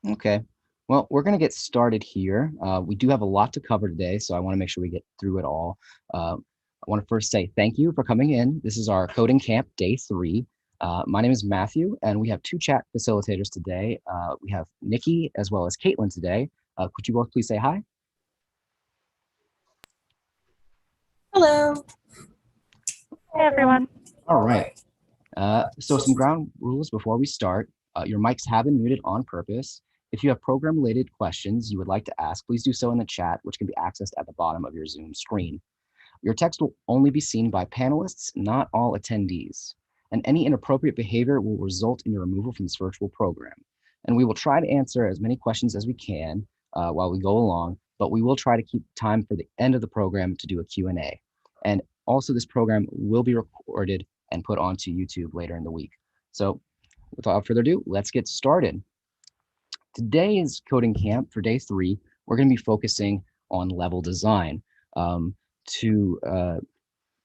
Okay. Well, we're going to get started here. We do have a lot to cover today, so I want to make sure we get through it all. I want to first say thank you for coming in. This is our coding camp day 3. My name is Matthew, and we have 2 chat facilitators today. We have Nikki as well as Caitlin today. Could you both please say hi? Hello. Hey everyone. All right. So some ground rules before we start. Your mics have been muted on purpose. If you have program-related questions you would like to ask, please do so in the chat, which can be accessed at the bottom of your Zoom screen. Your text will only be seen by panelists, not all attendees. And any inappropriate behavior will result in your removal from this virtual program. And we will try to answer as many questions as we can while we go along, but we will try to keep time for the end of the program to do a Q&A. And also this program will be recorded and put onto YouTube later in the week. So without further ado, let's get started. Today's coding camp for day 3, we're going to be focusing on level design. To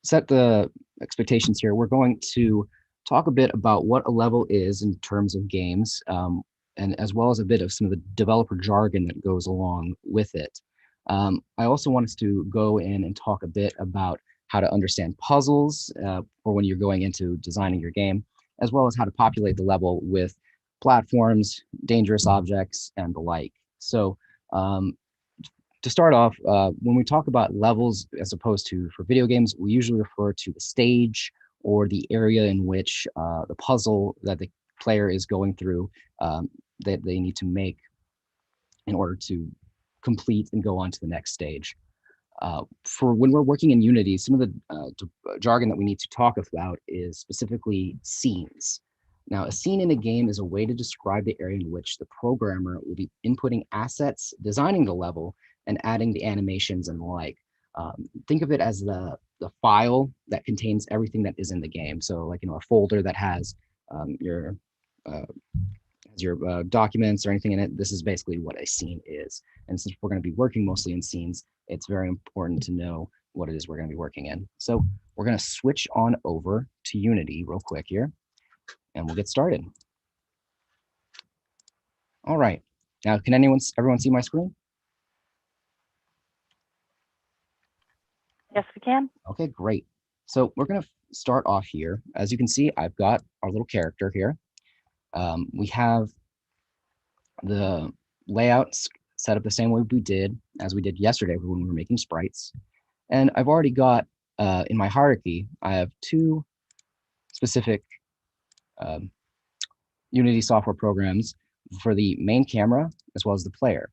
set the expectations here, we're going to talk a bit about what a level is in terms of games, and as well as a bit of some of the developer jargon that goes along with it. I also want us to go in and talk a bit about how to understand puzzles for when you're going into designing your game, as well as how to populate the level with platforms, dangerous objects, and the like. So to start off, when we talk about levels as opposed to for video games, we usually refer to the stage or the area in which the puzzle that the player is going through that they need to make in order to complete and go on to the next stage. For when we're working in Unity, some of the jargon that we need to talk about is specifically scenes. Now, a scene in a game is a way to describe the area in which the programmer will be inputting assets, designing the level, and adding the animations and the like. Think of it as the file that contains everything that is in the game. So, like a folder that has your documents or anything in it. This is basically what a scene is. And since we're going to be working mostly in scenes, it's very important to know what it is we're going to be working in. So we're going to switch on over to Unity real quick here, and we'll get started. All right. Now, can everyone see my screen? Yes, we can. Okay, great. So we're going to start off here. As you can see, I've got our little character here. We have the layouts set up the same way as we did yesterday when we were making sprites. And I've already got, in my hierarchy, I have 2 specific Unity software programs for the main camera as well as the player.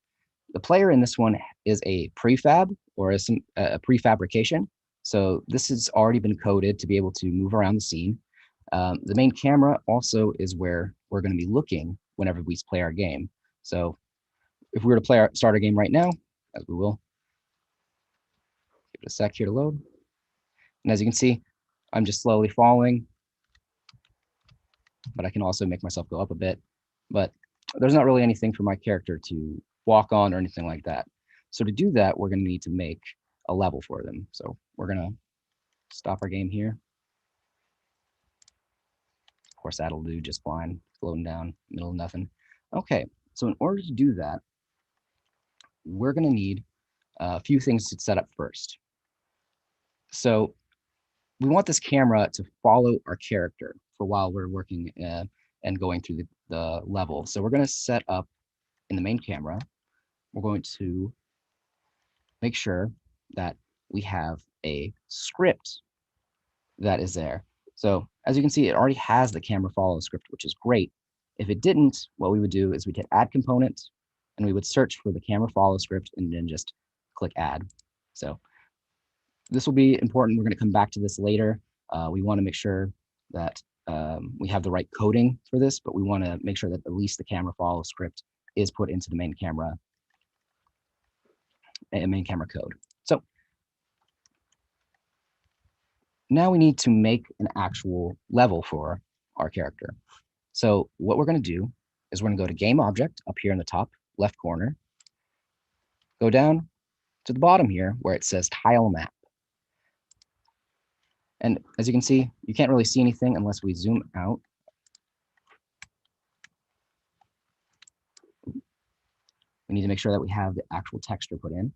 The player in this one is a prefab or a prefabrication. So this has already been coded to be able to move around the scene. The main camera also is where we're going to be looking whenever we play our game. So if we were to start our game right now, as we will, give it a sec here to load. And as you can see, I'm just slowly falling, but I can also make myself go up a bit. But there's not really anything for my character to walk on or anything like that. So to do that, we're going to need to make a level for them. So we're going to stop our game here. Of course, that'll do just fine, floating down, middle of nothing. Okay, so in order to do that, we're going to need a few things to set up first. So we want this camera to follow our character for while we're working and going through the level. So we're going to set up in the main camera, we're going to make sure that we have a script that is there. So as you can see, it already has the camera follow script, which is great. If it didn't, what we would do is we'd hit add component and we would search for the camera follow script and then just click add. So this will be important. We're going to come back to this later. We want to make sure that we have the right coding for this, but we want to make sure that at least the camera follow script is put into the main camera code. So now we need to make an actual level for our character. So what we're going to do is we're going to go to game object up here in the top left corner, go down to the bottom here where it says tile map. And as you can see, you can't really see anything unless we zoom out. we need to make sure that we have the actual texture put in.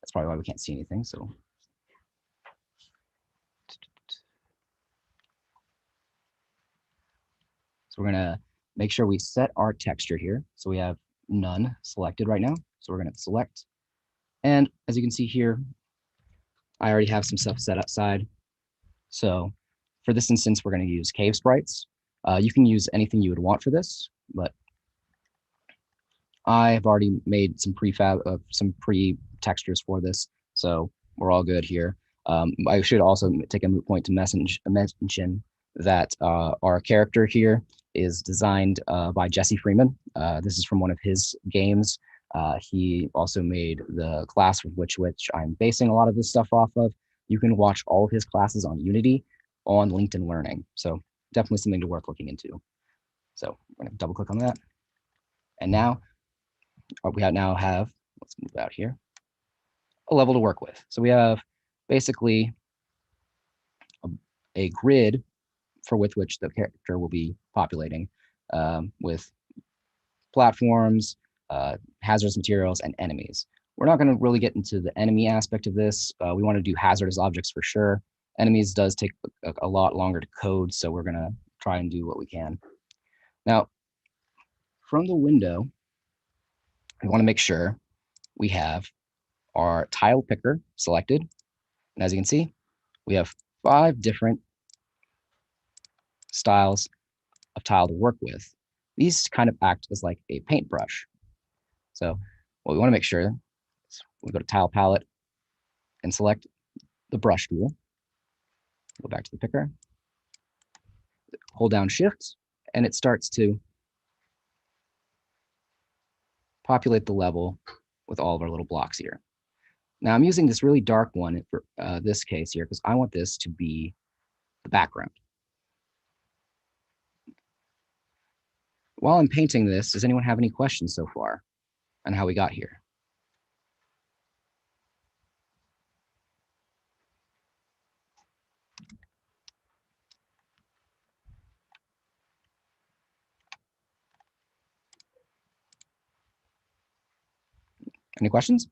That's probably why we can't see anything. So we're gonna make sure we set our texture here. So we have none selected right now. So we're gonna select. And as you can see here, I already have some stuff set outside. So for this instance, we're gonna use cave sprites. You can use anything you would want for this, but I have already made some some pre-textures for this. So we're all good here. I should also take a moot point to mention that our character here is designed by Jesse Freeman. This is from one of his games. He also made the class with which I'm basing a lot of this stuff off of. You can watch all of his classes on Unity on LinkedIn Learning. So definitely something worth looking into. So we're gonna double click on that. And now now have, let's move out here, a level to work with. So we have basically a grid for which the character will be populating with platforms, hazardous materials, and enemies. We're not going to really get into the enemy aspect of this. We want to do hazardous objects for sure. Enemies does take a lot longer to code, so we're going to try and do what we can. Now, from the window, we want to make sure we have our tile picker selected. And as you can see, we have 5 different styles of tile to work with. These kind of act as like a paintbrush. So what we want to make sure is we go to tile palette and select the brush tool. Go back to the picker, hold down shift, and it starts to populate the level with all of our little blocks here. Now I'm using this really dark one for this case here because I want this to be the background. While I'm painting this, does anyone have any questions so far on how we got here? Any questions?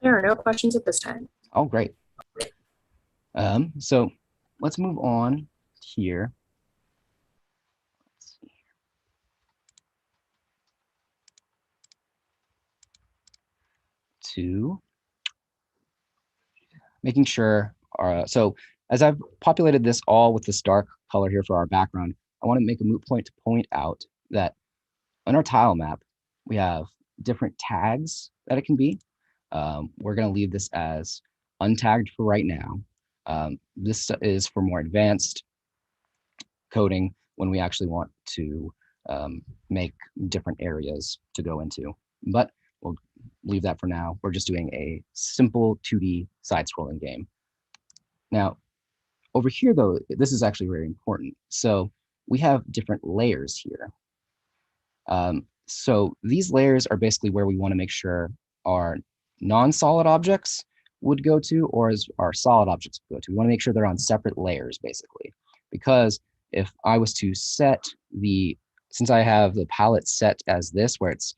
There are no questions at this time. Oh, great. So let's move on here. Let's see. To making sure so as I've populated this all with this dark color here for our background, I want to make a moot point to point out that on our tile map, we have different tags that it can be. We're going to leave this as untagged for right now. This is for more advanced coding when we actually want to make different areas to go into. But we'll leave that for now. We're just doing a simple 2D side-scrolling game. Now, over here, though, this is actually very important. So we have different layers here. So these layers are basically where we want to make sure our non-solid objects would go to, or as our solid objects would go to. We want to make sure they're on separate layers, basically, because if I was to set since I have the palette set as this, where it's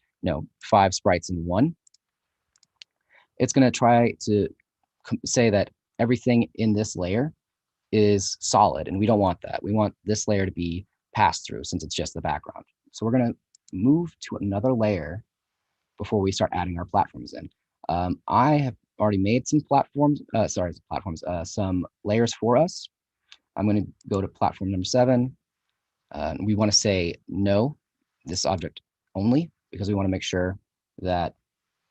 5 sprites in one, it's going to try to say that everything in this layer is solid, and we don't want that. We want this layer to be passed through since it's just the background. So we're going to move to another layer before we start adding our platforms in. I have already made some some layers for us. I'm going to go to platform number 7. We want to say no, this object only, because we want to make sure that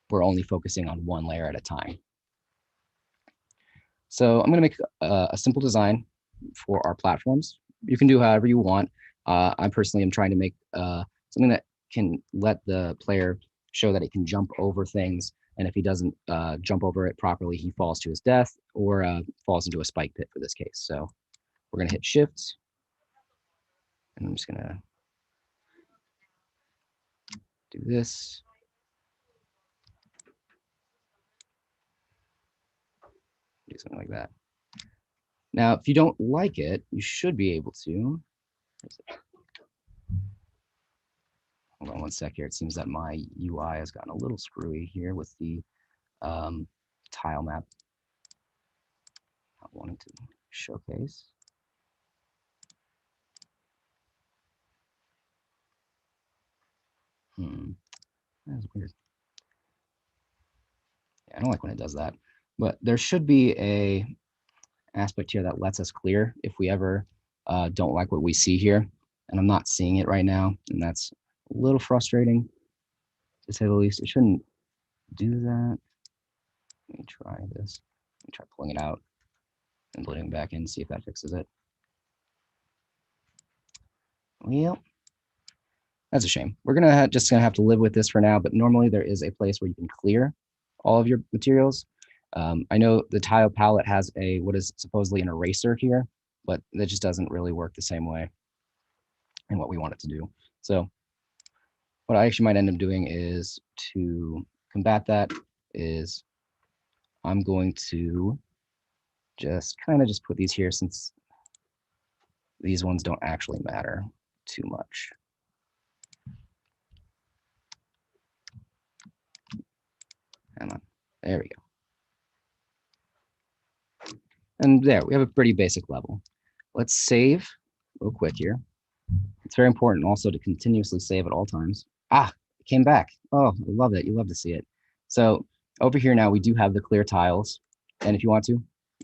we're only focusing on one layer at a time. So I'm going to make a simple design for our platforms. You can do however you want. I personally am trying to make something that can let the player show that it can jump over things. And if he doesn't jump over it properly, he falls to his death or falls into a spike pit for this case. So we're going to hit Shift. And I'm just going to do this. Do something like that. Now, if you don't like it, you should be able to. Hold on one sec here. It seems that my UI has gotten a little screwy here with the tile map not wanting to showcase. That's weird. Yeah, I don't like when it does that. But there should be a aspect here that lets us clear if we ever don't like what we see here. And I'm not seeing it right now, and that's a little frustrating, to say the least. It shouldn't do that. Let me try this. Let me try pulling it out and loading it back in, see if that fixes it. Well, that's a shame. We're just gonna have to live with this for now, but normally there is a place where you can clear all of your materials. I know the tile palette has what is supposedly an eraser here, but that just doesn't really work the same way in what we want it to do. So what I actually might end up doing is, to combat that, is I'm going to just kind of just put these here, since these ones don't actually matter too much. Come on, there we go. And there, we have a pretty basic level. Let's save real quick here. It's very important also to continuously save at all times. Ah, it came back. Oh, I love it. You love to see it. So over here now, we do have the clear tiles. And if you want to,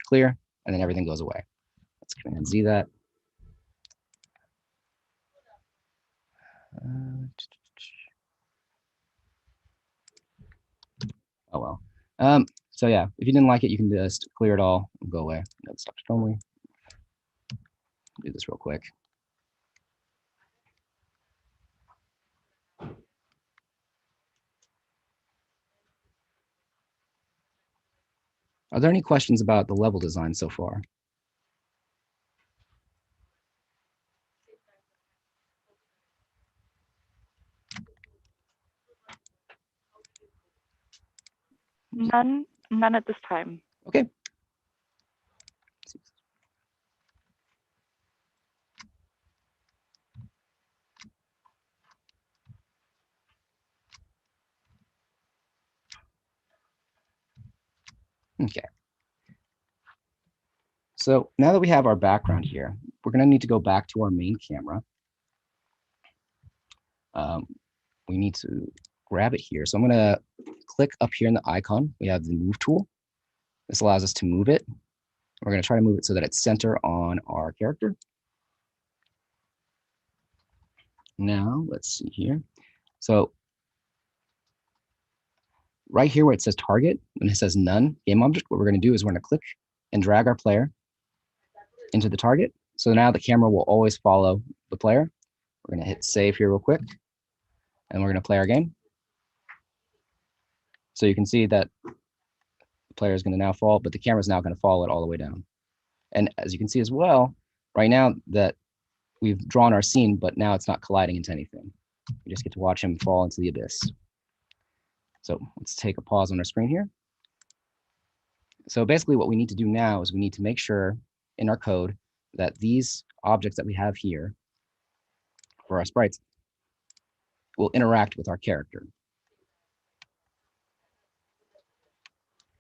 clear, and then everything goes away. Let's Command Z that. Oh, well. So yeah, if you didn't like it, you can just clear it all and go away. No subject only. Do this real quick. Are there any questions about the level design so far? None at this time. Okay. Okay. So now that we have our background here, we're going to need to go back to our main camera. We need to grab it here. So I'm going to click up here in the icon. We have the move tool. This allows us to move it. We're going to try to move it so that it's center on our character. Now, let's see here. So right here where it says target, and it says none game object, what we're going to do is we're going to click and drag our player into the target. So now the camera will always follow the player. We're going to hit save here real quick, and we're going to play our game. So you can see that the player is going to now fall, but the camera is now going to follow it all the way down. And as you can see as well, right now that we've drawn our scene, but now it's not colliding into anything. We just get to watch him fall into the abyss. So let's take a pause on our screen here. So basically what we need to do now is we need to make sure in our code that these objects that we have here for our sprites will interact with our character.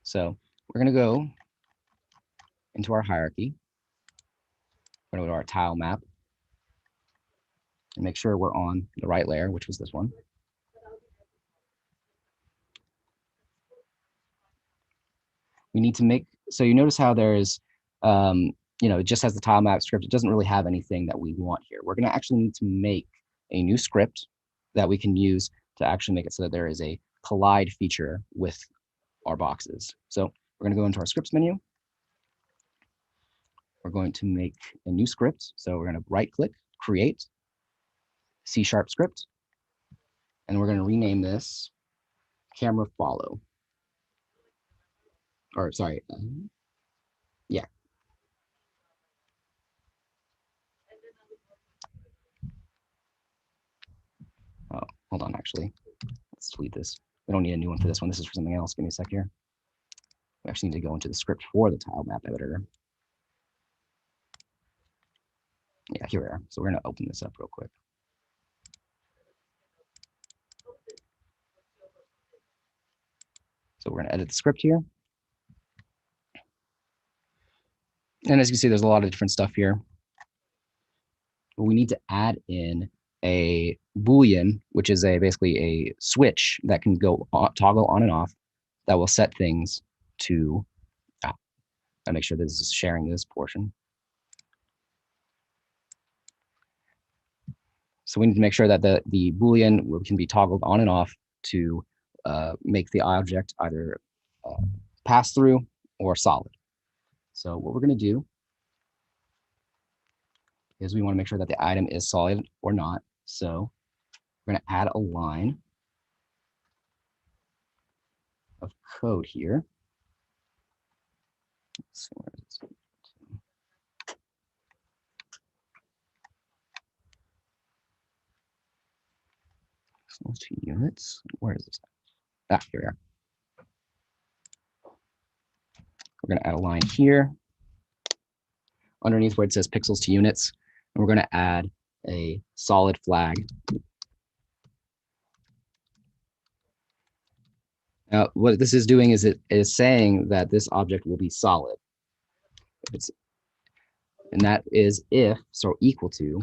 So we're going to go into our hierarchy. We're going to go to our tile map and make sure we're on the right layer, which was this one. We need to make, so you notice how there's, it just has the tile map script. It doesn't really have anything that we want here. We're going to actually need to make a new script that we can use to actually make it so that there is a collide feature with our boxes. So we're going to go into our scripts menu. We're going to make a new script. So we're going to right click, create, C# script, and we're going to rename this camera follow. Or sorry, yeah. Oh, hold on, actually. Let's delete this. We don't need a new one for this one. This is for something else. Give me a sec here. We actually need to go into the script for the tile map editor. Yeah, here we are. So we're going to open this up real quick. So we're going to edit the script here. And as you can see, there's a lot of different stuff here. But we need to add in a Boolean, which is basically a switch that can go toggle on and off that will set things to, I make sure this is sharing this portion. So we need to make sure that the Boolean can be toggled on and off to make the object either pass through or solid. So what we're going to do is we want to make sure that the item is solid or not. So we're going to add a line of code here. Let's see, where is it? Pixels to units. Where is this? Ah, here we are. We're going to add a line here underneath where it says pixels to units, and we're going to add a solid flag. Now, what this is doing is it is saying that this object will be solid. And that is if, so equal to,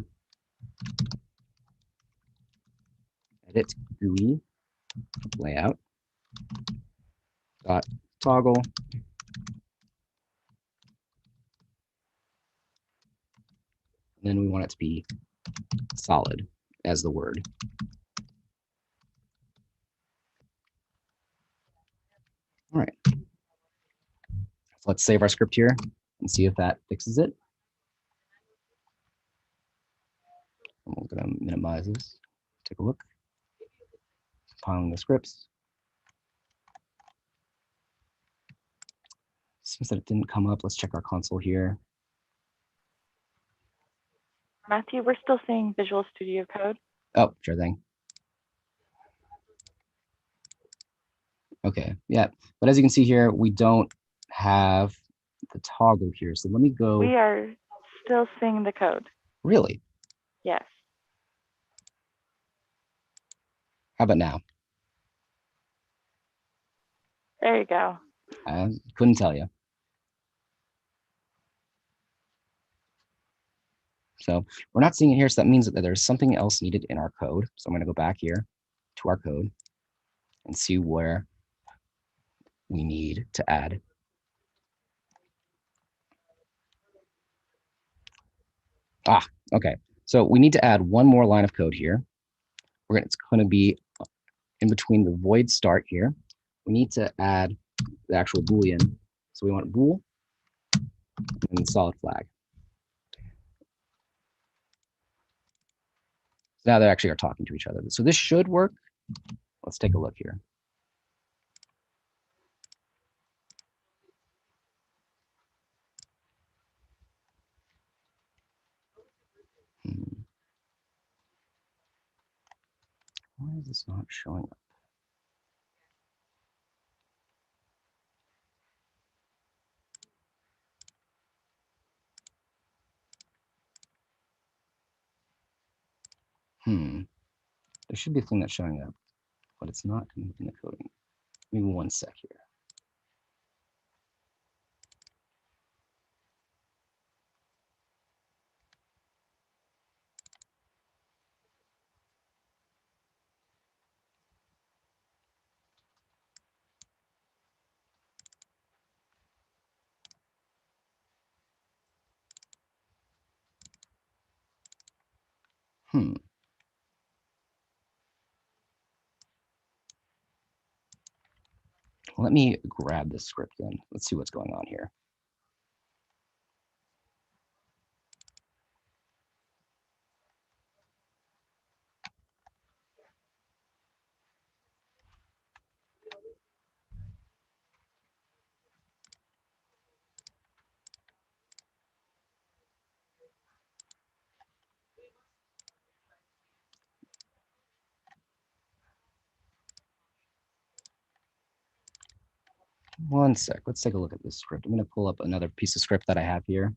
edit GUI layout dot toggle and then we want it to be solid as the word. All right. So let's save our script here and see if that fixes it. And we're going to minimize this. Take a look. Compiling the scripts. Seems that it didn't come up. Let's check our console here. Matthew, we're still seeing Visual Studio Code. Oh, sure thing. Okay, yeah. But as you can see here, we don't have the toggle here. So let me go. We are still seeing the code. Really? Yes. How about now? There you go. I couldn't tell you. So we're not seeing it here. So that means that there's something else needed in our code. So I'm going to go back here to our code and see where we need to add. Ah, okay. So we need to add one more line of code here. It's going to be in between the void start here. We need to add the actual Boolean. So we want bool and solid flag. So now they actually are talking to each other. So this should work. Let's take a look here. Why is this not showing up? There should be a thing that's showing up, but it's not in the coding. Maybe one sec here. Let me grab this script then. Let's see what's going on here. One sec. Let's take a look at this script. I'm going to pull up another piece of script that I have here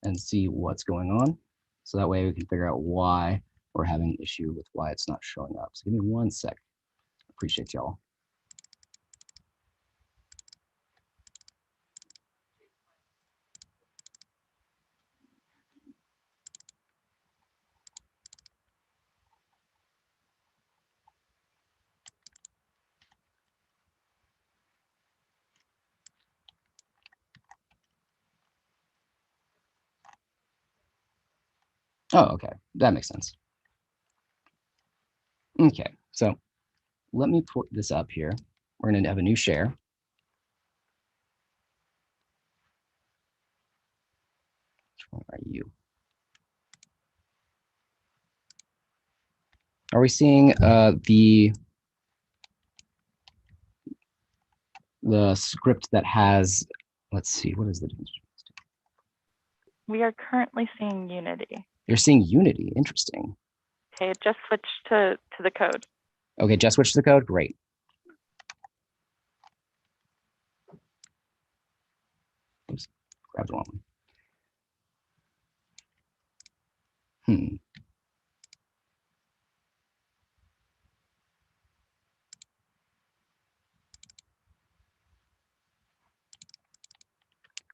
and see what's going on. So that way we can figure out why we're having an issue with why it's not showing up. So give me one sec. Appreciate y'all. Oh, okay. That makes sense. Okay, so let me put this up here. We're going to have a new share. Which one are you? Are we seeing the script that has, let's see, what is the difference? We are currently seeing Unity. You're seeing Unity. Interesting. Okay, it just switched to the code. Okay, just switch to the code. Great. Oops, grabbed the wrong one.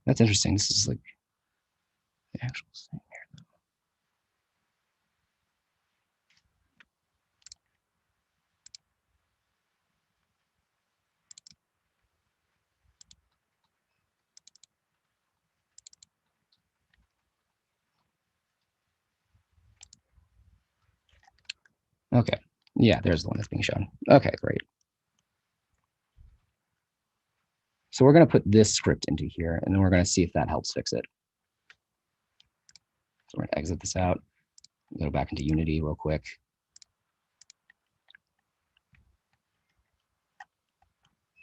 That's interesting. This is like the actual thing here. Okay. Yeah, there's the one that's being shown. Okay, great. So we're going to put this script into here, and then we're going to see if that helps fix it. So we're going to exit this out, go back into Unity real quick.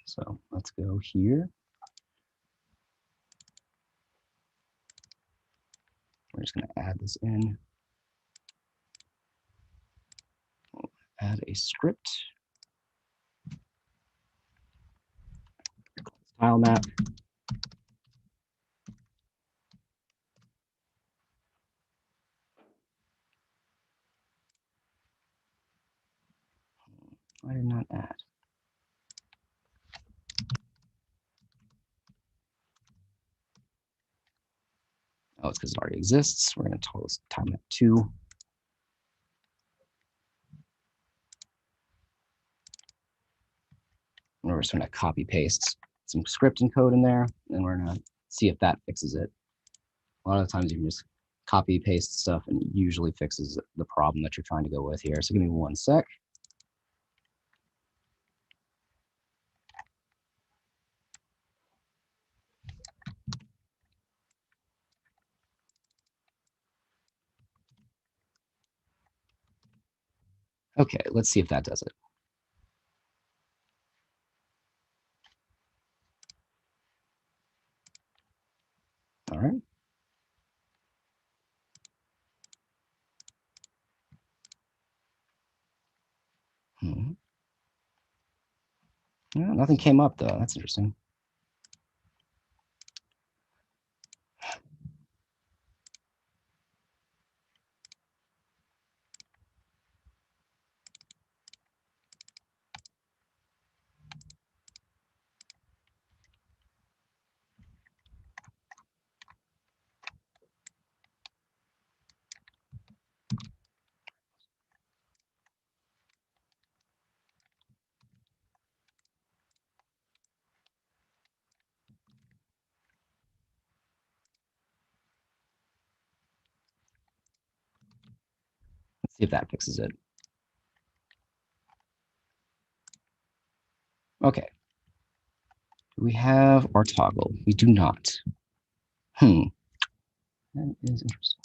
So let's go here. We're just going to add this in. We'll add a script. Tile map. I did not add. Oh, it's because it already exists. We're going to total tile map 2. And we're just going to copy paste some script and code in there, and we're going to see if that fixes it. A lot of the times you can just copy paste stuff and it usually fixes the problem that you're trying to go with here. So give me one sec. Okay, let's see if that does it. All right. Yeah, nothing came up though. That's interesting. Let's see if that fixes it. Okay. Do we have our toggle? We do not. That is interesting.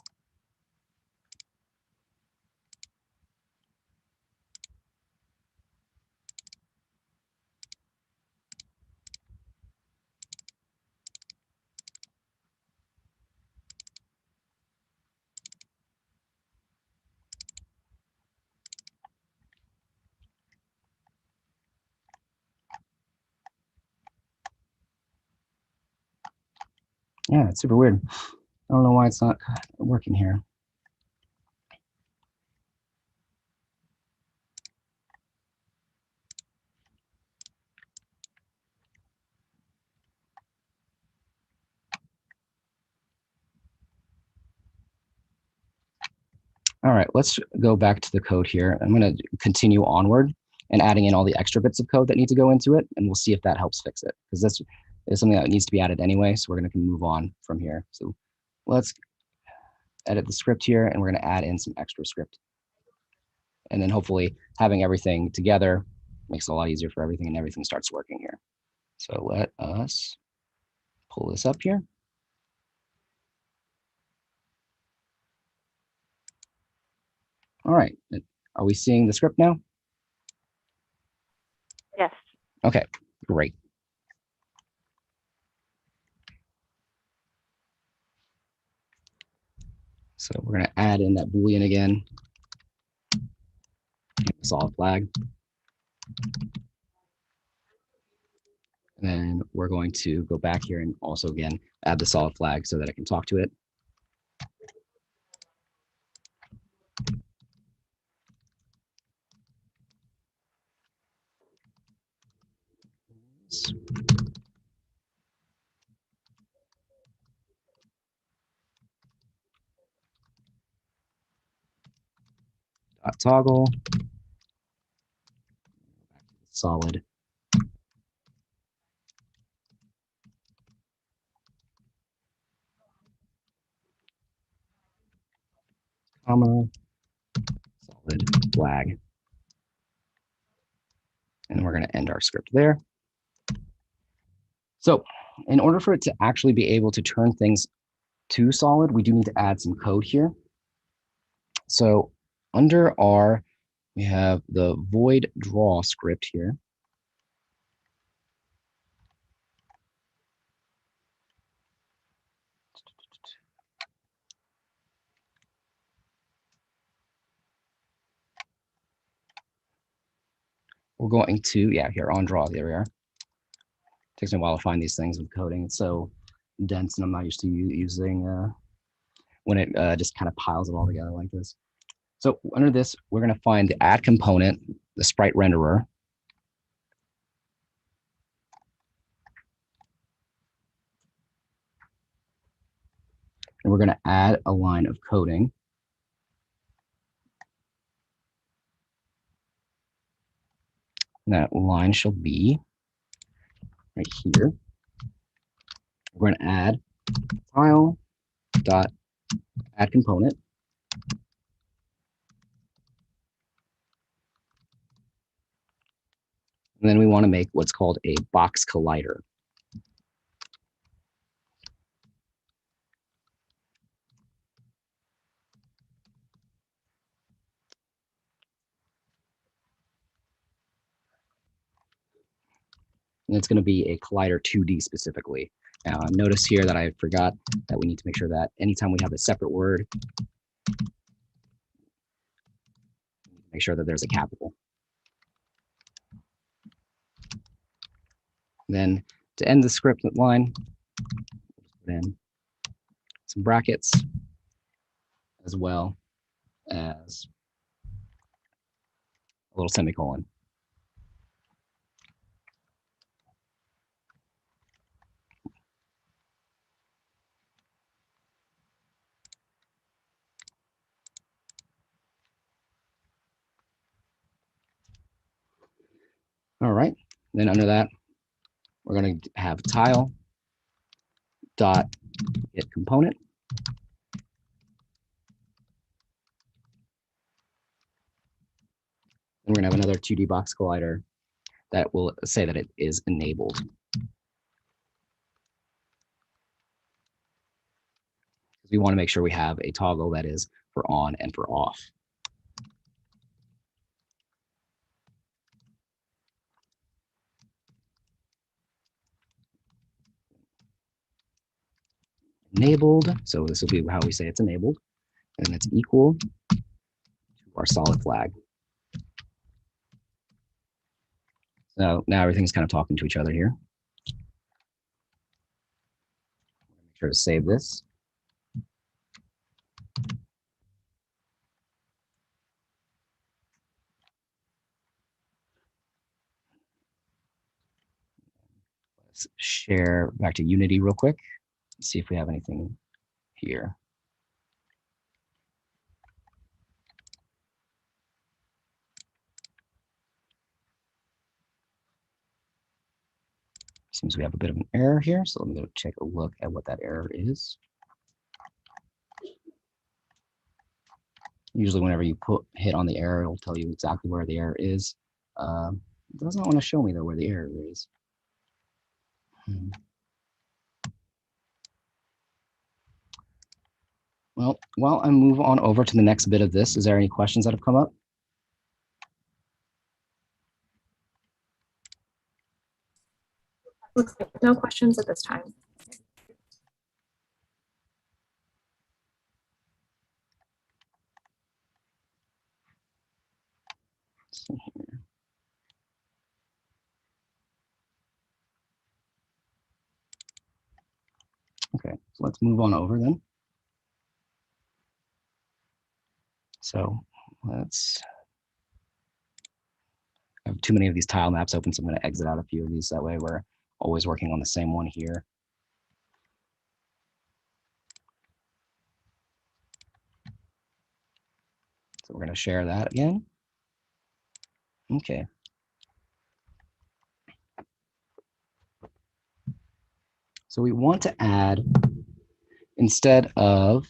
Yeah, it's super weird. I don't know why it's not working here. All right, let's go back to the code here. I'm going to continue onward and adding in all the extra bits of code that need to go into it, and we'll see if that helps fix it, because this is something that needs to be added anyway, so we're going to move on from here. So let's edit the script here, and we're going to add in some extra script. And then hopefully having everything together makes it a lot easier for everything, and everything starts working here. So let us pull this up here. All right, are we seeing the script now? Yes. Okay, great. So we're going to add in that Boolean again, solid flag. And then we're going to go back here and also, again, add the solid flag so that I can talk to it. Toggle, solid. Comma, solid flag. And we're going to end our script there. So in order for it to actually be able to turn things to solid, we do need to add some code here. So under our, we have the void draw script here. We're going to, yeah, here on draw, there we are. Takes me a while to find these things with coding. It's so dense and I'm not used to using when it just kind of piles it all together like this. So under this, we're going to find the add component, the sprite renderer. And we're going to add a line of coding. And that line shall be right here. We're going to add tile dot add component. And then we want to make what's called a box collider. And it's going to be a collider 2D specifically. Now, notice here that I forgot that we need to make sure that anytime we have a separate word, make sure that there's a capital. Then to end the script line, put in some brackets as well as a little semicolon. All right, then under that, we're going to have tile dot get component. And we're going to have another 2D box collider that will say that it is enabled. We want to make sure we have a toggle that is for on and for off. Enabled, so this will be how we say it's enabled, and it's equal to our solid flag. So now everything's kind of talking to each other here. Make sure to save this. Let's share back to Unity real quick. See if we have anything here. Seems we have a bit of an error here, so let me go take a look at what that error is. Usually whenever you hit on the error, it'll tell you exactly where the error is. It does not want to show me though where the error is. Well, while I move on over to the next bit of this, is there any questions that have come up? Looks like no questions at this time. Let's see here. Okay, so let's move on over then. So let's, I have too many of these tile maps open, so I'm going to exit out a few of these. That way we're always working on the same one here. So we're going to share that again. Okay. So we want to add, instead of,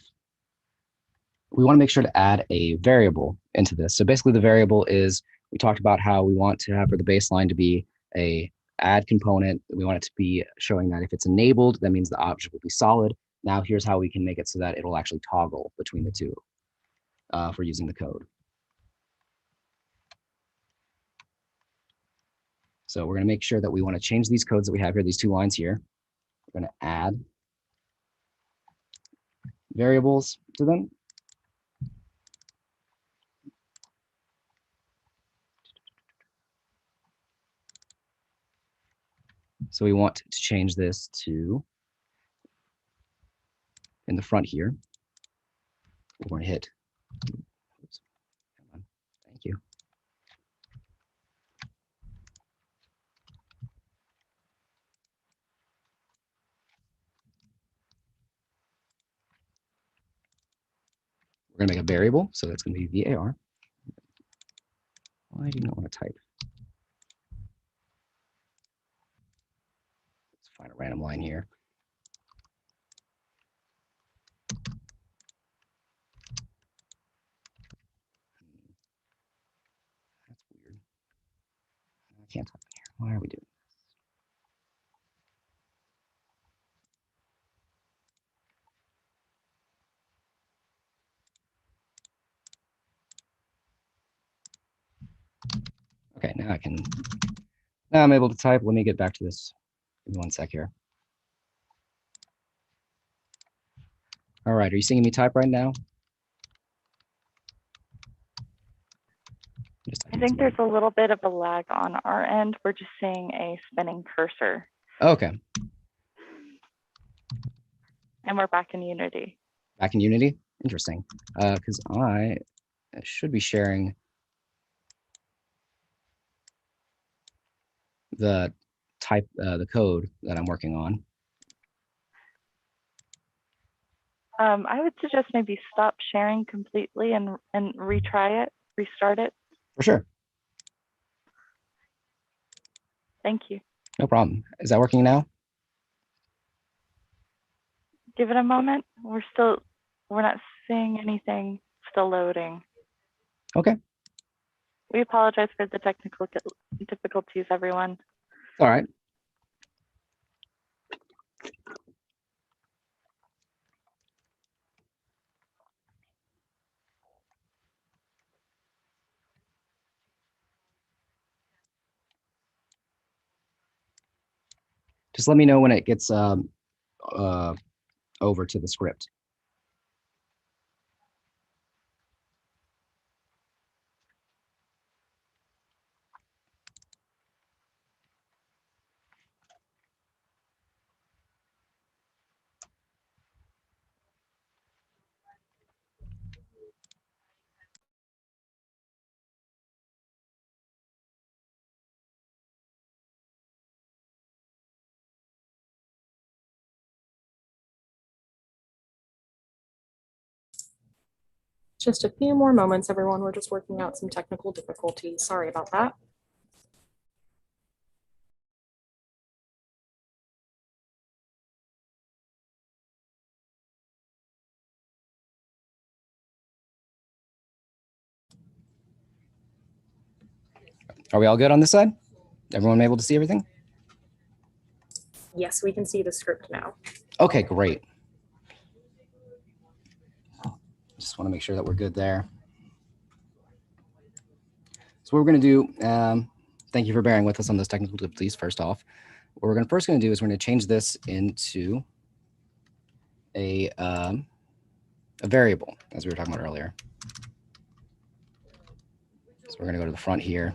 we want to make sure to add a variable into this. So basically the variable is, we talked about how we want to have for the baseline to be a add component. We want it to be showing that if it's enabled, that means the object will be solid. Now here's how we can make it so that it'll actually toggle between the two for using the code. So we're going to make sure that we want to change these codes that we have here, these two lines here. We're going to add variables to them. So we want to change this to, in the front here, we're going to hit, oops, come on, thank you. We're going to make a variable, so that's going to be var. Why do you not want to type? Let's find a random line here. That's weird. I can't type in here. Why are we doing this? Okay, now I'm able to type. Let me get back to this. Give me one sec here. All right, are you seeing me type right now? I think there's a little bit of a lag on our end. We're just seeing a spinning cursor. Okay. And we're back in Unity. Back in Unity? Interesting. Because I should be sharing the the code that I'm working on. I would suggest maybe stop sharing completely and retry it, restart it. For sure. Thank you. No problem. Is that working now? Give it a moment. We're not seeing anything, still loading. Okay. We apologize for the technical difficulties, everyone. All right. Just let me know when it gets over to the script. Just a few more moments, everyone. We're just working out some technical difficulties. Sorry about that. Are we all good on this side? Everyone able to see everything? Yes, we can see the script now. Okay, great. Just want to make sure that we're good there. So what we're going to do, thank you for bearing with us on those technical difficulties first off. What we're first going to do is we're going to change this into a variable, as we were talking about earlier. So we're going to go to the front here.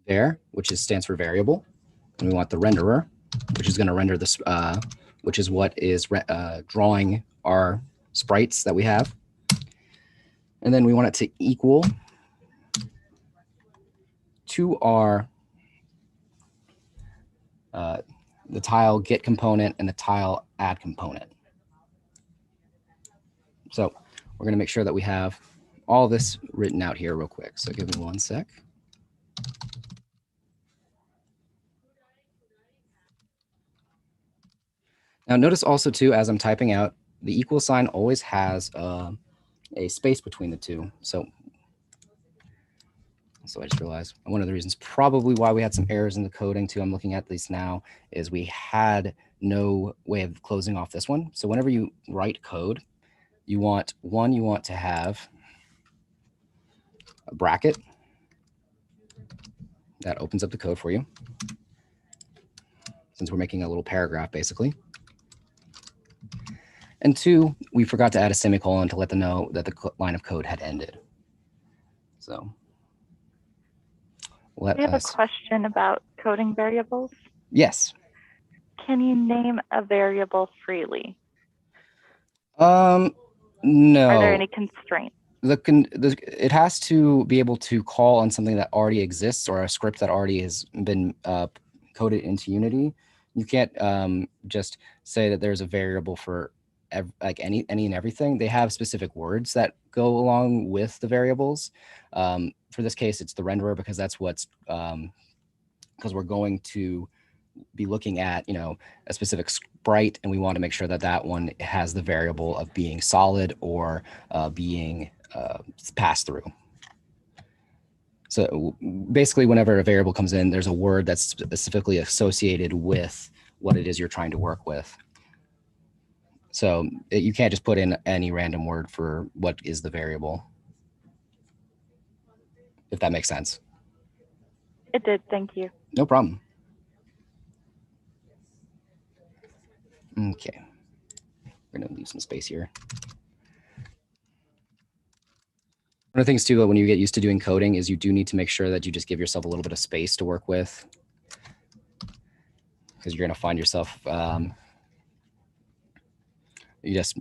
There, which stands for variable. And we want the renderer, which is going to render this, which is what is drawing our sprites that we have. And then we want it to equal to our the tile get component and the tile add component. So we're going to make sure that we have all this written out here real quick. So give me one sec. Now notice also too, as I'm typing out, the equal sign always has a space between the two. So I just realized one of the reasons probably why we had some errors in the coding too, I'm looking at these now, is we had no way of closing off this one. So whenever you write code, you want to have a bracket that opens up the code for you, since we're making a little paragraph basically. And two, we forgot to add a semicolon to let them know that the line of code had ended. So I have a question about coding variables. Yes. Can you name a variable freely? No. Are there any constraints? It has to be able to call on something that already exists or a script that already has been coded into Unity. You can't just say that there's a variable for like any and everything. They have specific words that go along with the variables. For this case, it's the renderer, because that's what's because we're going to be looking at, a specific sprite, and we want to make sure that that one has the variable of being solid or being passed through. So basically, whenever a variable comes in, there's a word that's specifically associated with what it is you're trying to work with. So you can't just put in any random word for what is the variable, if that makes sense. It did, thank you. No problem. Okay, we're gonna leave some space here. One of the things too, when you get used to doing coding, is you do need to make sure that you just give yourself a little bit of space to work with, because you're gonna find yourself you just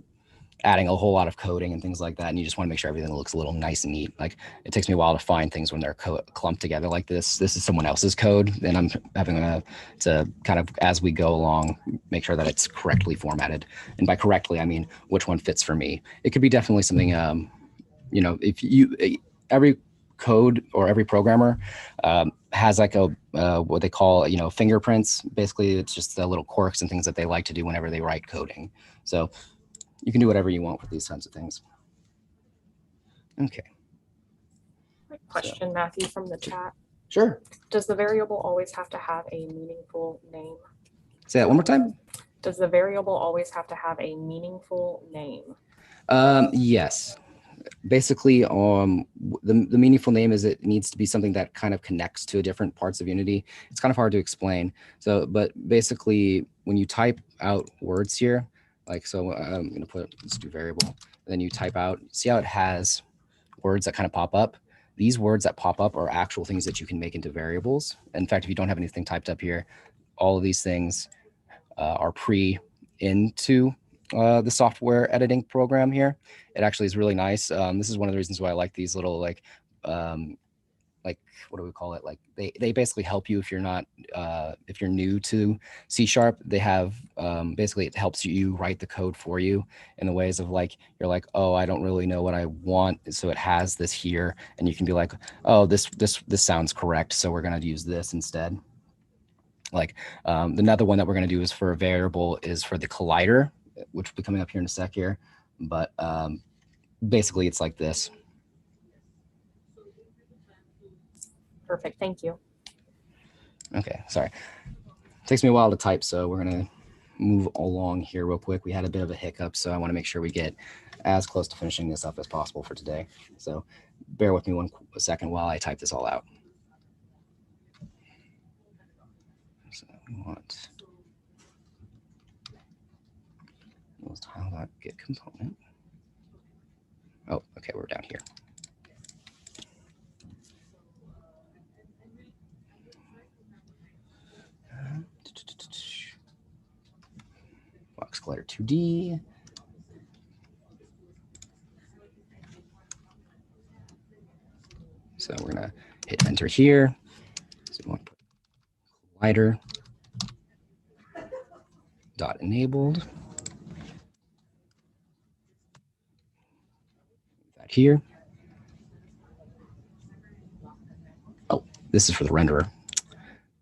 adding a whole lot of coding and things like that, and you just want to make sure everything looks a little nice and neat. Like, it takes me a while to find things when they're clumped together like this. This is someone else's code, and I'm having to kind of, as we go along, make sure that it's correctly formatted. And by correctly, I mean which one fits for me. It could be definitely something, if every code or every programmer has like a what they call fingerprints. Basically, it's just the little quirks and things that they like to do whenever they write coding. So you can do whatever you want with these kinds of things. Okay. Question, Matthew, from the chat. Sure. Does the variable always have to have a meaningful name? Say that one more time. Does the variable always have to have a meaningful name? Yes. Basically, the meaningful name is it needs to be something that kind of connects to different parts of Unity. It's kind of hard to explain. So, but basically, when you type out words here, like, so I'm going to let's do variable. And then you type out, see how it has words that kind of pop up? These words that pop up are actual things that you can make into variables. In fact, if you don't have anything typed up here, all of these things are into the software editing program here. It actually is really nice. This is one of the reasons why I like these little like what do we call it? Like they basically help you if you're not if you're new to C#. They have basically, it helps you write the code for you in the ways of like, you're like, oh, I don't really know what I want, so it has this here, and you can be like, oh, this sounds correct, so we're gonna use this instead. Like another one that we're gonna do is for a variable is for the collider, which will be coming up here in a sec here, but basically it's like this. Perfect. Thank you. Okay, sorry. Takes me a while to type, so we're gonna move along here real quick. We had a bit of a hiccup, so I want to make sure we get as close to finishing this up as possible for today. So bear with me one second while I type this all out. So we want tile.get component. Oh, okay, we're down here. Box collider 2D. So we're gonna hit enter here. So we want to put collider dot enabled. That here. Oh, this is for the renderer.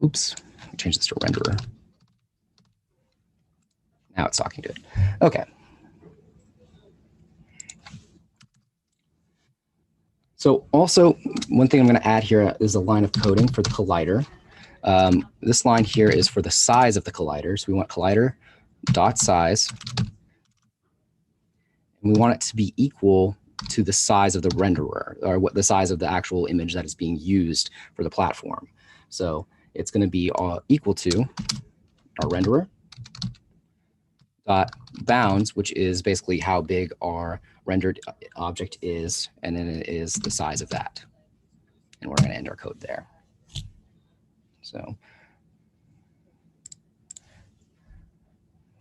Oops, we changed this to a renderer. Now it's talking to it. Okay. So also, one thing I'm going to add here is a line of coding for the collider. This line here is for the size of the collider. So we want collider dot size. And we want it to be equal to the size of the renderer, or what the size of the actual image that is being used for the platform. So it's going to be equal to our renderer dot bounds, which is basically how big our rendered object is, and then it is the size of that. And we're going to end our code there. So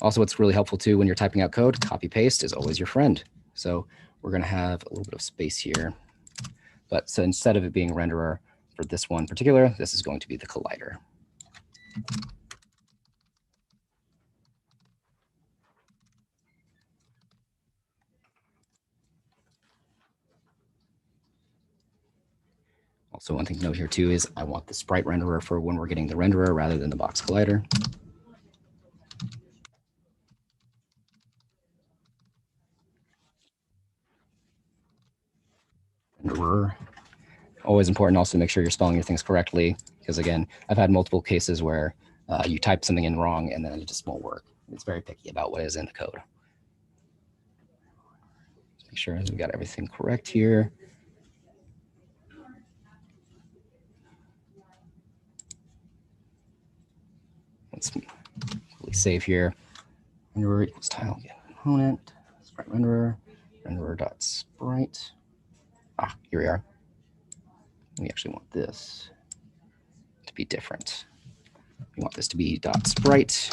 also what's really helpful too when you're typing out code, copy paste is always your friend. So we're going to have a little bit of space here. But so instead of it being renderer for this one particular, this is going to be the collider. Also, one thing to note here too is I want the sprite renderer for when we're getting the renderer rather than the box collider. Renderer. Always important also to make sure you're spelling your things correctly, because again, I've had multiple cases where you type something in wrong and then it just won't work. It's very picky about what is in the code. Make sure we got everything correct here. Let's quickly save here. Renderer equals tile get component, sprite renderer, renderer.sprite. Ah, here we are. We actually want this to be different. We want this to be .sprite.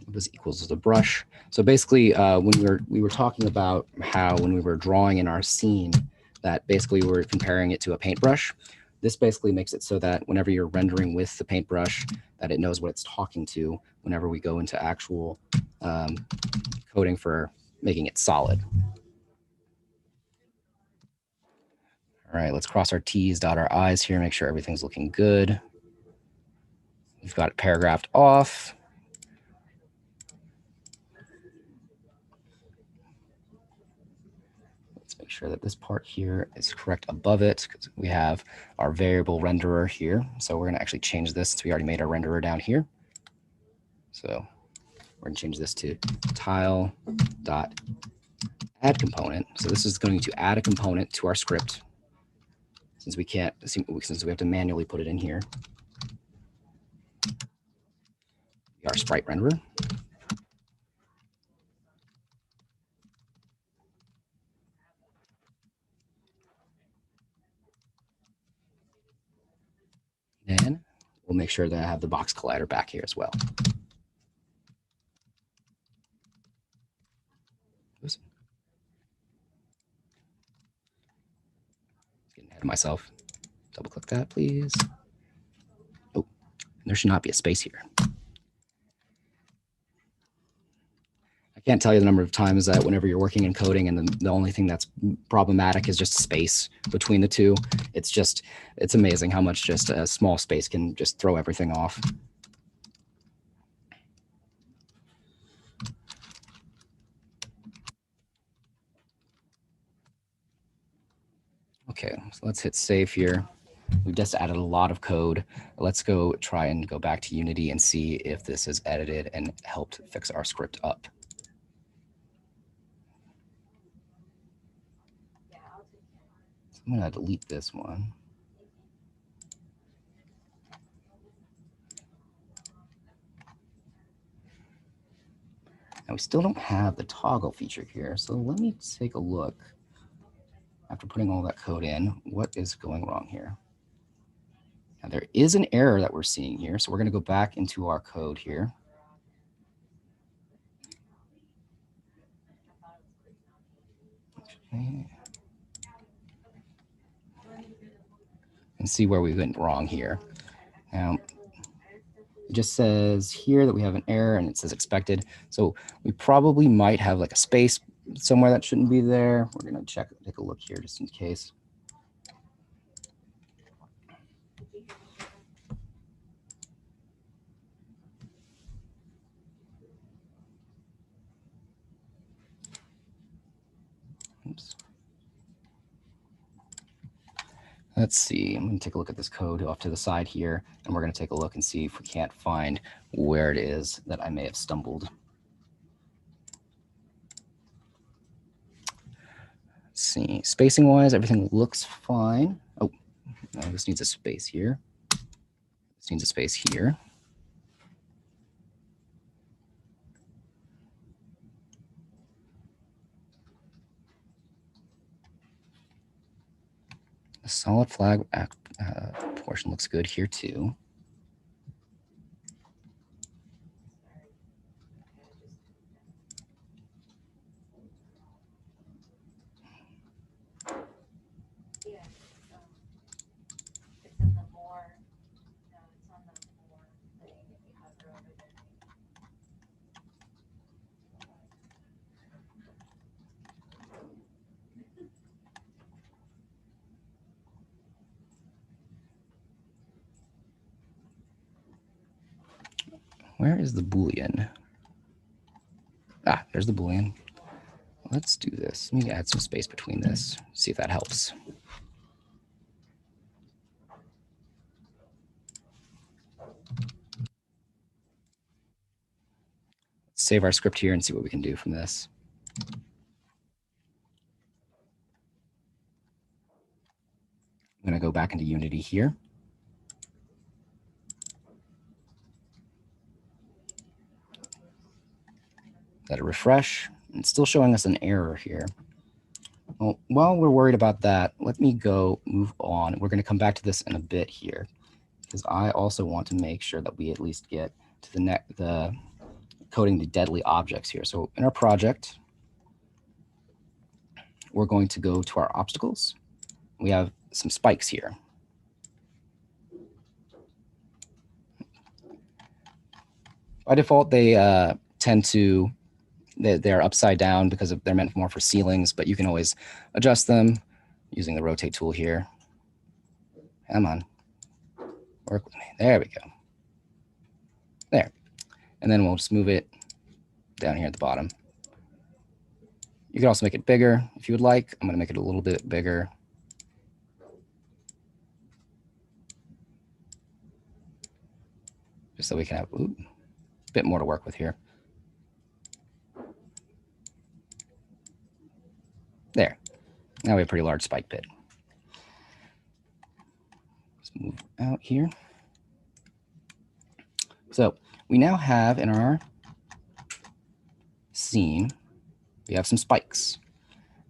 This equals the brush. So basically, when we were talking about how when we were drawing in our scene, that basically we're comparing it to a paintbrush. This basically makes it so that whenever you're rendering with the paintbrush, that it knows what it's talking to whenever we go into actual coding for making it solid. All right, let's cross our T's, dot our I's here, make sure everything's looking good. We've got it paragraphed off. Let's make sure that this part here is correct above it, because we have our variable renderer here. So we're going to actually change this since we already made our renderer down here. So we're going to change this to tile dot add component. So this is going to add a component to our script, since we can't, since we have to manually put it in here. Our sprite renderer. And we'll make sure that I have the box collider back here as well. Oops. Getting ahead of myself. Double click that, please. Oh, there should not be a space here. I can't tell you the number of times that whenever you're working in coding and the only thing that's problematic is just space between the two. It's amazing how much just a small space can just throw everything off. Okay, so let's hit save here. We've just added a lot of code. Let's go try and go back to Unity and see if this is edited and helped fix our script up. So I'm going to delete this one. Now we still don't have the toggle feature here. So let me take a look after putting all that code in, what is going wrong here? Now there is an error that we're seeing here. So we're going to go back into our code here. Okay. And see where we went wrong here. Now, it just says here that we have an error and it says expected. So we probably might have like a space somewhere that shouldn't be there. We're going to take a look here just in case. Oops. Let's see, I'm going to take a look at this code off to the side here, and we're going to take a look and see if we can't find where it is that I may have stumbled. Let's see, spacing wise, everything looks fine. Oh, no, this needs a space here. This needs a space here. The solid flag portion looks good here too. Where is the Boolean? Ah, there's the Boolean. Let's do this. Let me add some space between this, see if that helps. Let's save our script here and see what we can do from this. I'm going to go back into Unity here. Let it refresh. It's still showing us an error here. Well, while we're worried about that, let me go move on. We're going to come back to this in a bit here, because I also want to make sure that we at least get to the coding the deadly objects here. So in our project, we're going to go to our obstacles. We have some spikes here. By default, they tend to they're upside down because they're meant more for ceilings, but you can always adjust them using the rotate tool here. Come on, work with me. There we go. There. And then we'll just move it down here at the bottom. You can also make it bigger if you would like. I'm going to make it a little bit bigger. Just so we can have a bit more to work with here. There. Now we have a pretty large spike pit. Let's move out here. So we now have in our scene, we have some spikes.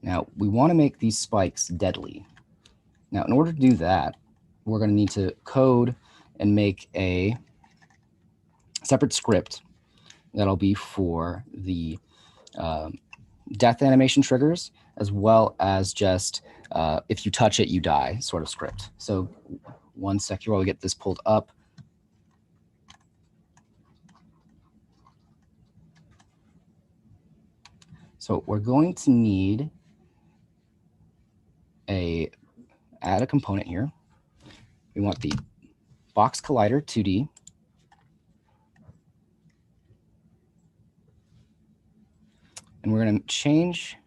Now we want to make these spikes deadly. Now in order to do that, we're going to need to code and make a separate script that'll be for the death animation triggers, as well as just if you touch it, you die sort of script. So one sec here while we get this pulled up. So we're going to need add a component here. We want the box collider 2D. And we're going to change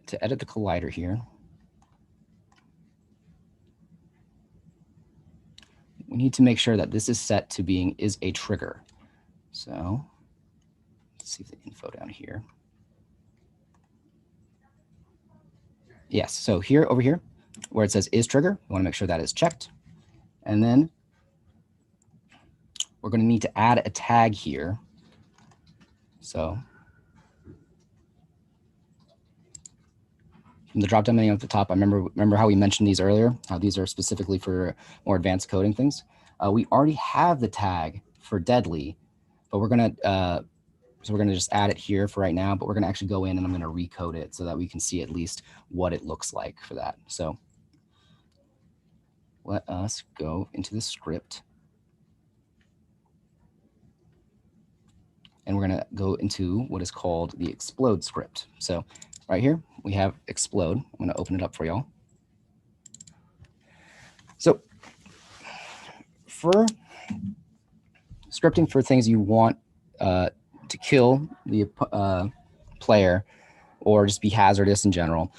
to edit the collider here. need to make sure that this is set to being is a trigger. So let's see the info down here. Yes, so here, over here, where it says is trigger, we want to make sure that is checked. And then we're going to need to add a tag here. So from the drop-down menu at the top, I remember how we mentioned these earlier, how these are specifically for more advanced coding things. We already have the tag for deadly, but we're going to just add it here for right now, but we're going to actually go in and I'm going to recode it so that we can see at least what it looks like for that. So let us go into the script. And we're going to go into what is called the explode script. So right here, we have explode. I'm going to open it up for y'all. So for scripting for things you want to kill the player or just be hazardous in general,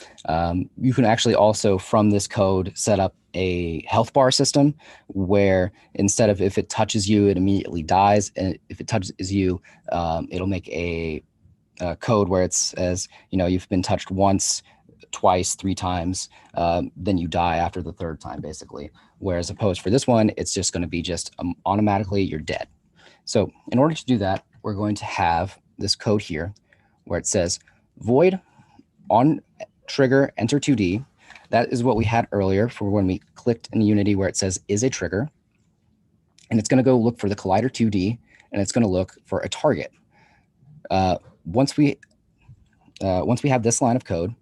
you can actually also from this code set up a health bar system where instead of if it touches you, it immediately dies. And if it touches you, it'll make a code where it says, you know, you've been touched once, twice, 3 times, then you die after the 3rd time, basically. Whereas opposed for this one, it's just going to be just automatically you're dead. So in order to do that, we're going to have this code here where it says void on trigger enter 2D. That is what we had earlier for when we clicked in Unity where it says is a trigger. And it's going to go look for the collider 2D and it's going to look for a target. Once we have this line of code,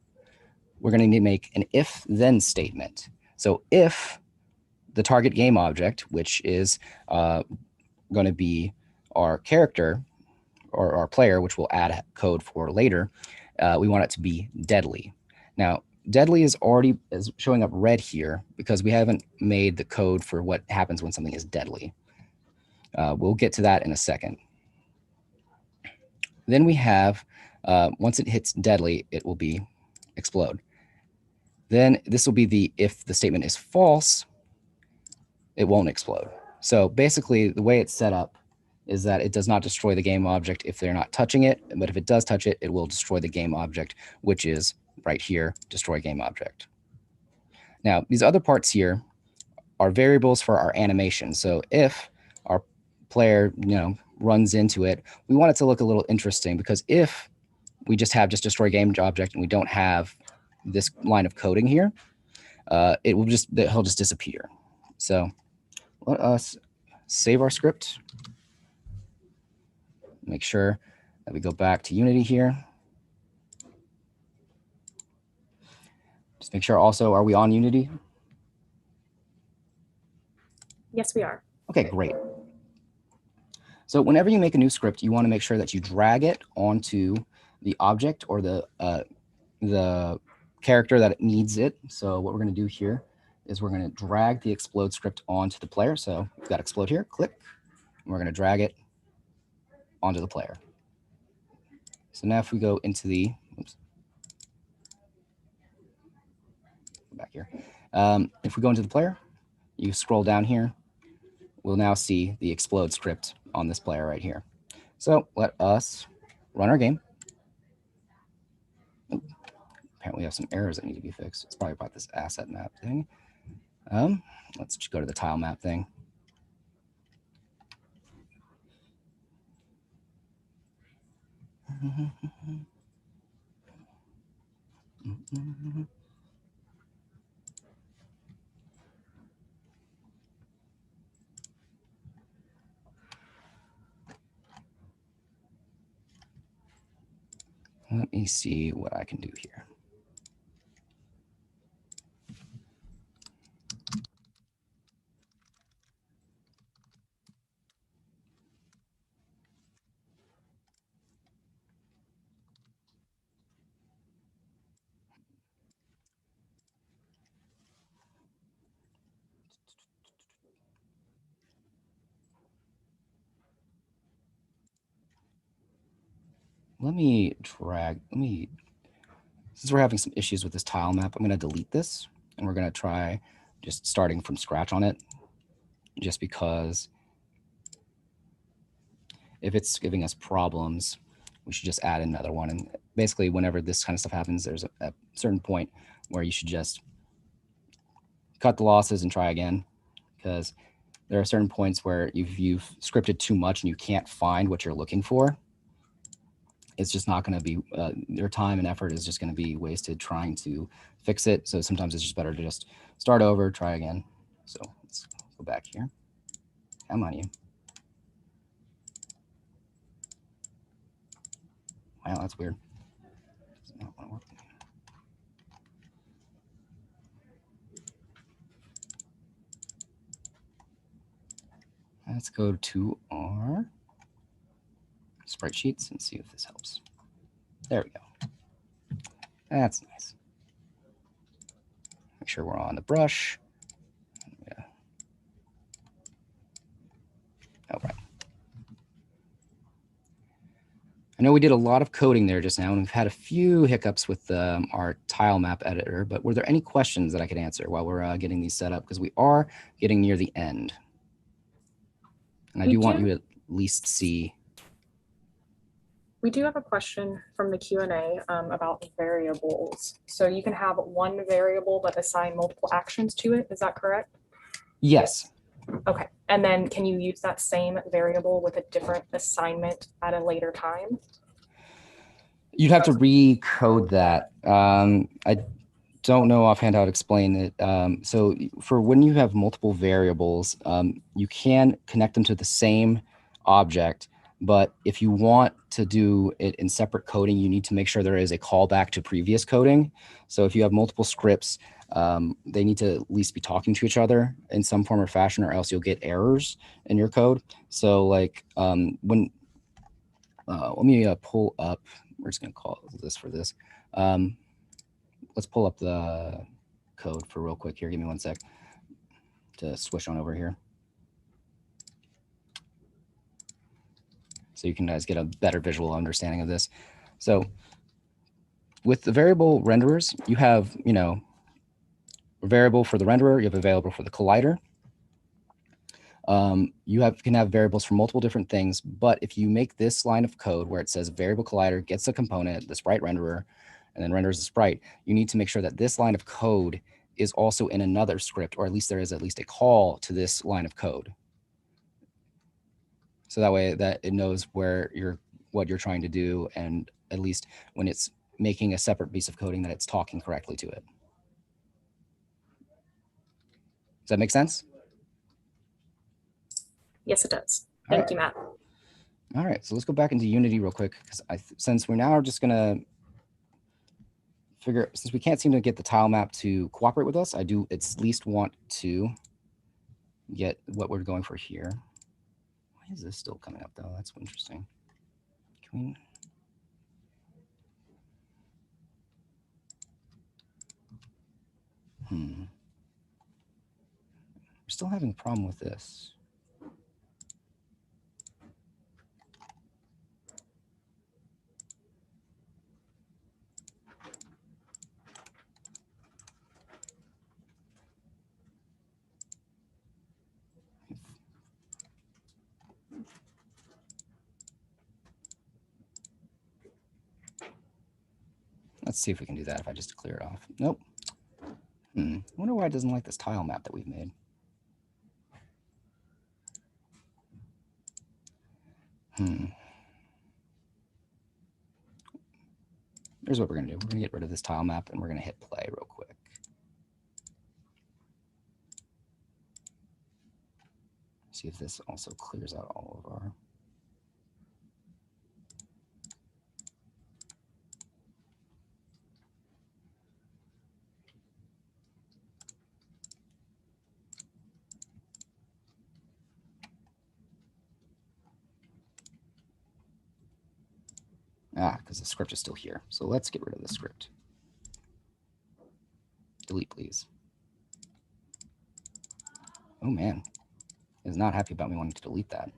we're going to need to make an if then statement. So if the target game object, which is going to be our character or our player, which we'll add code for later, we want it to be deadly. Now, deadly is showing up red here because we haven't made the code for what happens when something is deadly. We'll get to that in a second. Then we have, once it hits deadly, it will be explode. Then this will be if the statement is false, it won't explode. So basically the way it's set up is that it does not destroy the game object if they're not touching it, but if it does touch it, it will destroy the game object, which is right here, destroy game object. Now, these other parts here are variables for our animation. So if our player, runs into it, we want it to look a little interesting because if we just have destroy game object and we don't have this line of coding here, he'll just disappear. So let us save our script. Make sure that we go back to Unity here. Just make sure also, are we on Unity? Yes, we are. Okay, great. So whenever you make a new script, you want to make sure that you drag it onto the object or the character that it needs it. So what we're going to do here is we're going to drag the explode script onto the player. So we've got explode here, click, and we're going to drag it onto the player. So now if we go into the, back here. If we go into the player, you scroll down here, we'll now see the explode script on this player right here. So let us run our game. Apparently we have some errors that need to be fixed. It's probably about this asset map thing. Let's just go to the tile map thing. Let me see what I can do here. Since we're having some issues with this tile map, I'm going to delete this and we're going to try just starting from scratch on it. just because if it's giving us problems, we should just add another one. And basically, whenever this kind of stuff happens, there's a certain point where you should just cut the losses and try again, because there are certain points where you've scripted too much and you can't find what you're looking for. It's just not going to be, your time and effort is just going to be wasted trying to fix it. So sometimes it's just better to just start over, try again. So let's go back here. Come on, you. Wow, that's weird. Does not want to work. Let's go to our sprite sheets and see if this helps. There we go. That's nice. Make sure we're on the brush. Yeah. All right. I know we did a lot of coding there just now, and we've had a few hiccups with our tile map editor, but were there any questions that I could answer while we're getting these set up? Because we are getting near the end. And I do want you to at least see. We do have a question from the Q&A about variables. So you can have one variable but assign multiple actions to it. Is that correct? Yes. Okay. And then can you use that same variable with a different assignment at a later time? You'd have to recode that. I don't know offhand how to explain it. So for when you have multiple variables, you can connect them to the same object. But if you want to do it in separate coding, you need to make sure there is a callback to previous coding. So if you have multiple scripts, they need to at least be talking to each other in some form or fashion, or else you'll get errors in your code. So like when, let me pull up, we're just gonna call this for this. Let's pull up the code for real quick here. Give me one sec to switch on over here. So you can guys get a better visual understanding of this. So with the variable renderers, you have, a variable for the renderer, you have a variable for the collider. You can have variables for multiple different things, but if you make this line of code where it says variable collider gets a component, the sprite renderer, and then renders the sprite, you need to make sure that this line of code is also in another script, or at least there is at least a call to this line of code. So that way that it knows what you're trying to do, and at least when it's making a separate piece of coding that it's talking correctly to it. Does that make sense? Yes, it does. Thank you, Matt. All right, so let's go back into Unity real quick, because since we're now just gonna figure, since we can't seem to get the tile map to cooperate with us, I do at least want to get what we're going for here. Why is this still coming up though? That's interesting. Can we? We're still having a problem with this. Let's see if we can do that if I just clear it off. Nope. I wonder why it doesn't like this tile map that we've made. Here's what we're gonna do. We're gonna get rid of this tile map and we're gonna hit play real quick. See if this also clears out all of our. Because the script is still here. So let's get rid of the script. Delete, please. Oh man, is not happy about me wanting to delete that.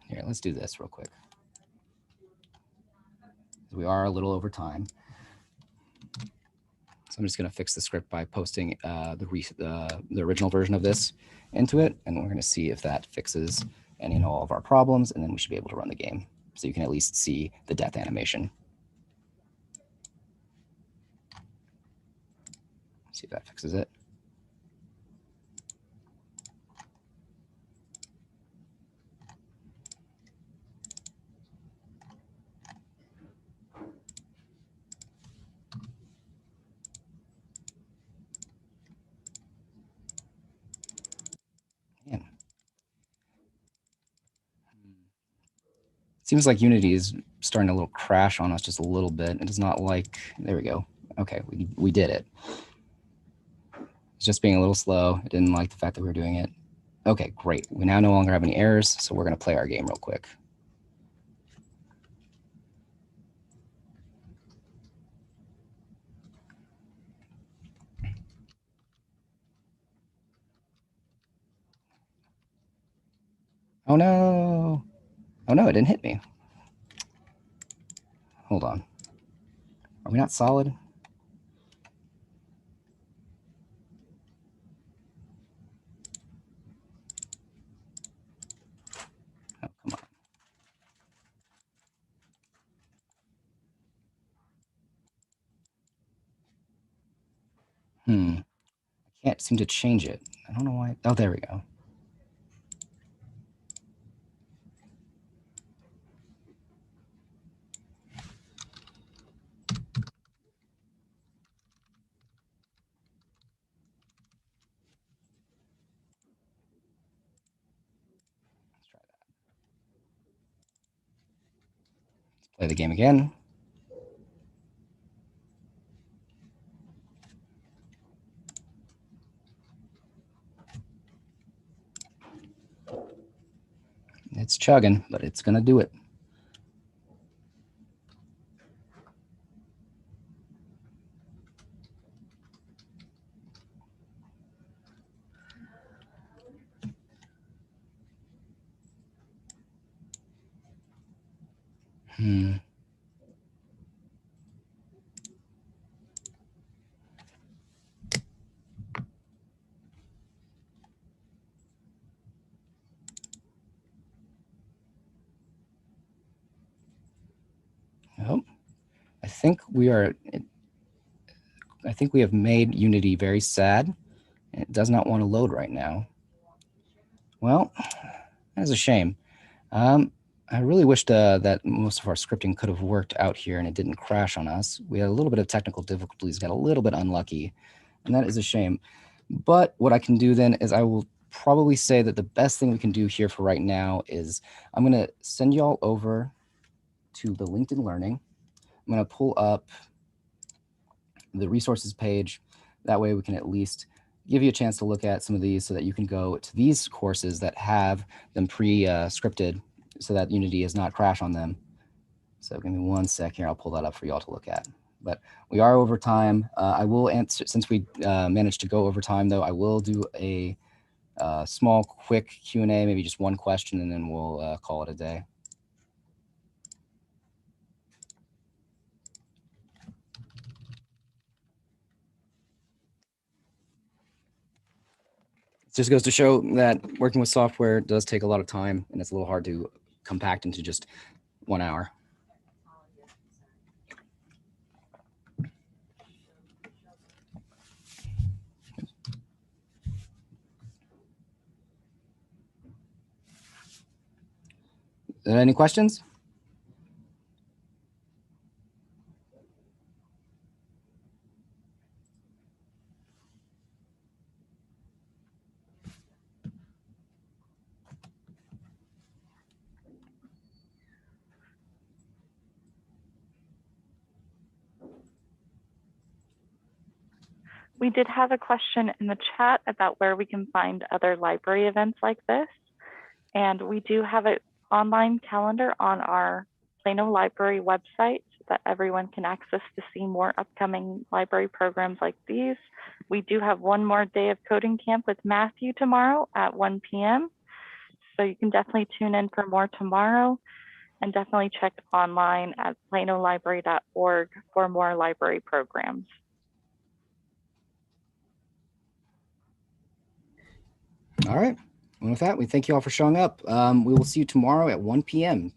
Here, let's do this real quick. are a little over time. So I'm just going to fix the script by posting the original version of this into it, and we're going to see if that fixes any and all of our problems, and then we should be able to run the game. So you can at least see the death animation. See if that fixes it. Man. Seems like Unity is starting to little crash on us just a little bit. It does not like, there we go. Okay, we did it. It's just being a little slow. It didn't like the fact that we were doing it. Okay, great. We now no longer have any errors, so we're going to play our game real quick. Oh no. Oh no, it didn't hit me. Hold on. Are we not solid? Oh, come on. I can't seem to change it. I don't know why. Oh, there we go. Let's try that. Let's play the game again. It's chugging, but it's going to do it. Oh, I think we have made Unity very sad. It does not want to load right now. Well, that is a shame. I really wished that most of our scripting could have worked out here and it didn't crash on us. We had a little bit of technical difficulties, got a little bit unlucky, and that is a shame. But what I can do then is I will probably say that the best thing we can do here for right now is I'm going to send you all over to the LinkedIn Learning. I'm going to pull up the resources page. That way we can at least give you a chance to look at some of these so that you can go to these courses that have them pre-scripted so that Unity does not crash on them. So give me 1 sec here. I'll pull that up for y'all to look at. But we are over time. I will answer, since we managed to go over time though, I will do a small quick Q&A, maybe just one question, and then we'll call it a day. It just goes to show that working with software does take a lot of time, and it's a little hard to compact into just 1 hour. Any questions? We did have a question in the chat about where we can find other library events like this. And we do have an online calendar on our Plano Library website that everyone can access to see more upcoming library programs like these. We do have one more day of coding camp with Matthew tomorrow at 1 p.m. So you can definitely tune in for more tomorrow. and definitely check online at planolibrary.org for more library programs. All right. And with that, we thank you all for showing up. We will see you tomorrow at 1 p.m.